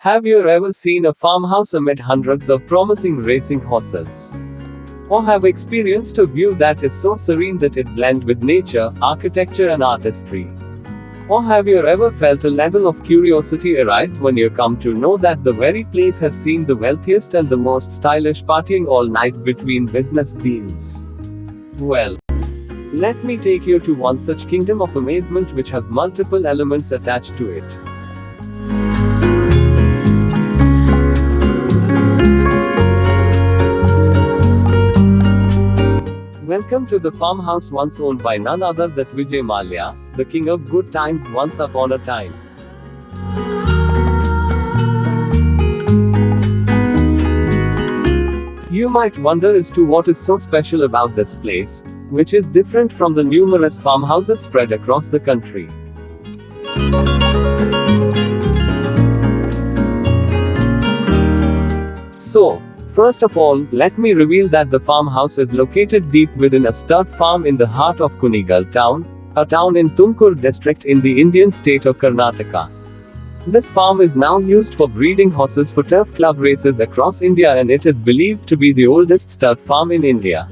Have you ever seen a farmhouse amid hundreds of promising racing horses? Or have experienced a view that is so serene that it blends with nature, architecture and artistry? Or have you ever felt a level of curiosity arise when you come to know that the very place has seen the wealthiest and the most stylish partying all night between business deals? Well, let me take you to one such kingdom of amazement which has multiple elements attached to it. Welcome to the farmhouse once owned by none other than Vijay Mallya, the king of good times once upon a time. You might wonder as to what is so special about this place, which is different from the numerous farmhouses spread across the country. So, first of all, let me reveal that the farmhouse is located deep within a stud farm in the heart of Kunigal town, a town in Tumakuru district in the Indian state of Karnataka. This farm is now used for breeding horses for turf club races across India, and it is believed to be the oldest stud farm in India.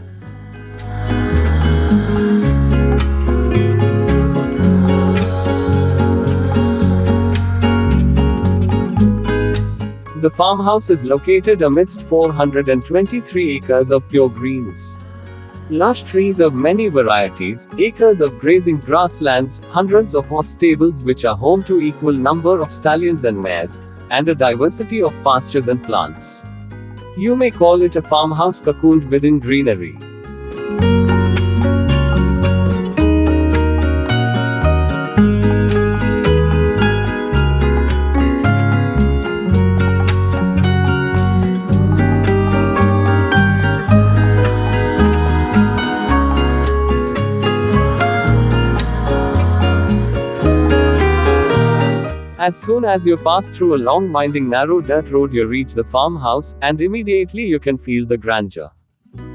The farmhouse is located amidst 423 acres of pure greens. Lush trees of many varieties, acres of grazing grasslands, hundreds of horse stables which are home to equal number of stallions and mares, and a diversity of pastures and plants. You may call it a farmhouse cocooned within greenery. As soon as you pass through a long winding narrow dirt road, you reach the farmhouse, and immediately you can feel the grandeur.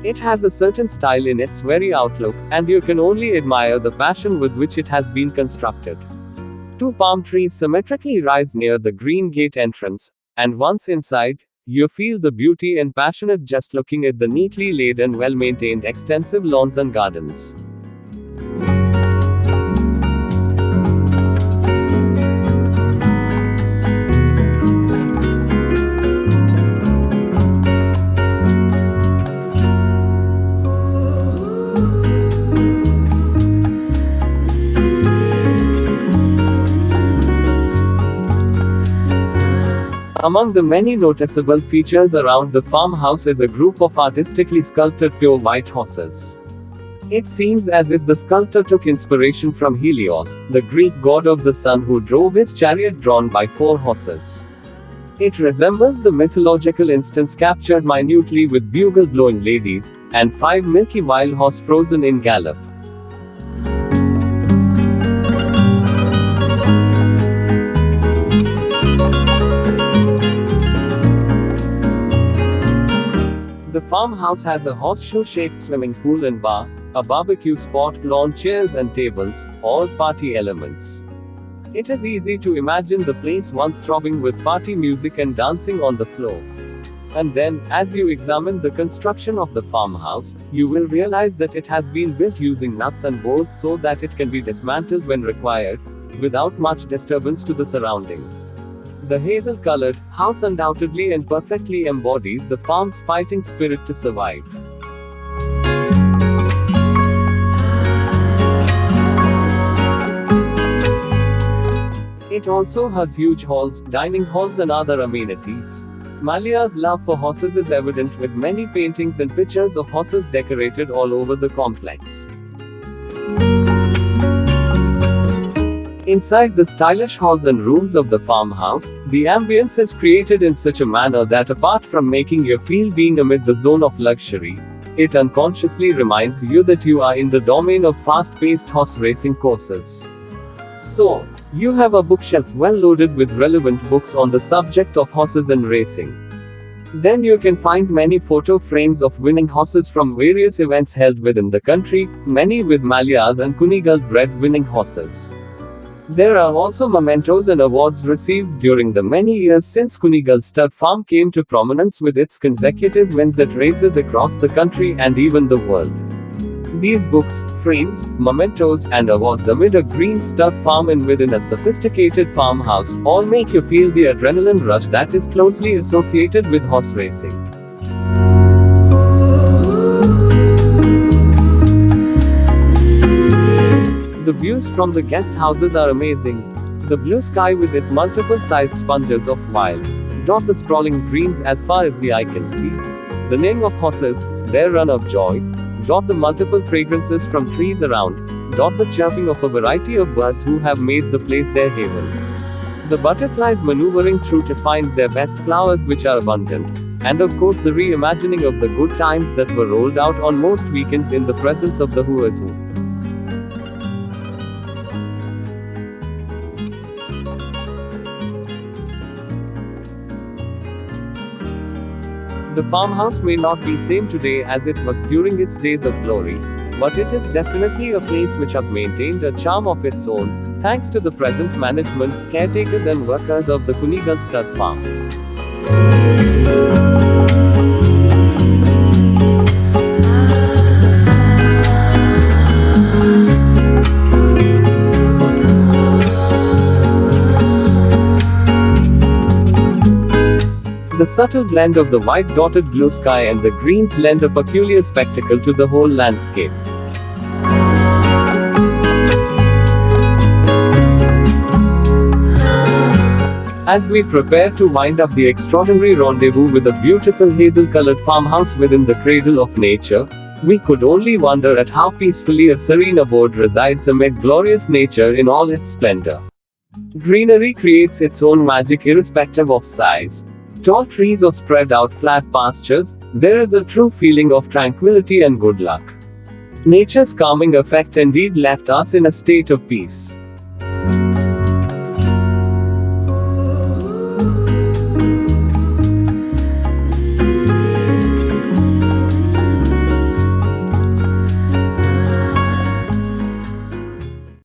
It has a certain style in its very outlook, and you can only admire the passion with which it has been constructed. Two palm trees symmetrically rise near the green gate entrance, and once inside, you feel the beauty and passionate just looking at the neatly laid and well-maintained extensive lawns and gardens. Among the many noticeable features around the farmhouse is a group of artistically sculpted pure white horses. It seems as if the sculptor took inspiration from Helios, the Greek god of the sun who drove his chariot drawn by 4 horses. It resembles the mythological instance captured minutely with bugle-blowing ladies, and 5 milky wild horse frozen in gallop. The farmhouse has a horseshoe-shaped swimming pool and bar, a barbecue spot, lawn chairs and tables, all party elements. It is easy to imagine the place once throbbing with party music and dancing on the floor. And then, as you examine the construction of the farmhouse, you will realize that it has been built using nuts and bolts so that it can be dismantled when required, without much disturbance to the surroundings. The hazel-colored house undoubtedly and perfectly embodies the farm's fighting spirit to survive. It also has huge halls, dining halls and other amenities. Mallya's love for horses is evident with many paintings and pictures of horses decorated all over the complex. Inside the stylish halls and rooms of the farmhouse, the ambience is created in such a manner that apart from making you feel being amid the zone of luxury, it unconsciously reminds you that you are in the domain of fast-paced horse racing courses. So, you have a bookshelf well loaded with relevant books on the subject of horses and racing. Then you can find many photo frames of winning horses from various events held within the country, many with Mallyas and Kunigal bred winning horses. There are also mementos and awards received during the many years since Kunigal stud farm came to prominence with its consecutive wins at races across the country and even the world. These books, frames, mementos, and awards amid a green stud farm and within a sophisticated farmhouse all make you feel the adrenaline rush that is closely associated with horse racing. The views from the guest houses are amazing. The blue sky with its multiple sized sponges of wild dot the sprawling greens as far as the eye can see. The neighing of horses, their run of joy, dot the multiple fragrances from trees around, dot the chirping of a variety of birds who have made the place their haven. The butterflies maneuvering through to find their best flowers which are abundant. And of course the reimagining of the good times that were rolled out on most weekends in the presence of the who is who. The farmhouse may not be same today as it was during its days of glory, but it is definitely a place which has maintained a charm of its own, thanks to the present management, caretakers and workers of the Kunigal stud farm. The subtle blend of the white dotted blue sky and the greens lend a peculiar spectacle to the whole landscape. As we prepare to wind up the extraordinary rendezvous with a beautiful hazel-colored farmhouse within the cradle of nature, we could only wonder at how peacefully a serene abode resides amid glorious nature in all its splendor. Greenery creates its own magic irrespective of size. Tall trees or spread out flat pastures, there is a true feeling of tranquility and good luck. Nature's calming effect indeed left us in a state of peace.